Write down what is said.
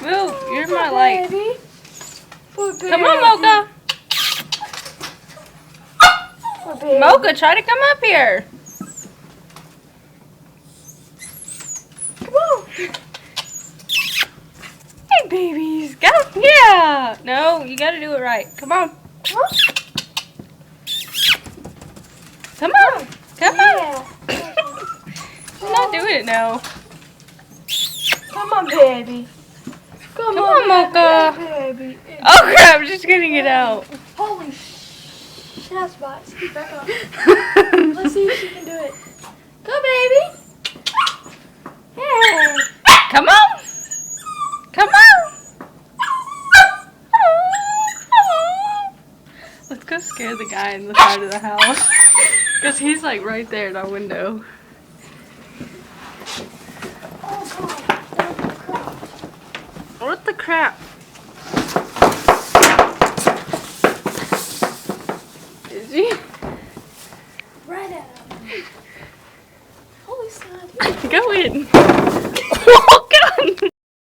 Move, you're my light. Baby. Poor baby. Come on, Mocha. Poor baby. Mocha, try to come up here. Come on. Hey, babies, go. Yeah. No, you gotta do it right. Come on. Huh? Come on. Come on. Yeah. I'm not doing it now. Come on, baby. Come on, Mocha. Baby. Oh crap, just getting it out. Holy sh! That's box. Back up. Let's see if she can do it. Go, baby. Hey. Come on. Come on. Let's go scare the guy in the side of the house. Because he's like right there in our window. Oh, God. What the crap? Is he? Right at him. Holy snap. Go in.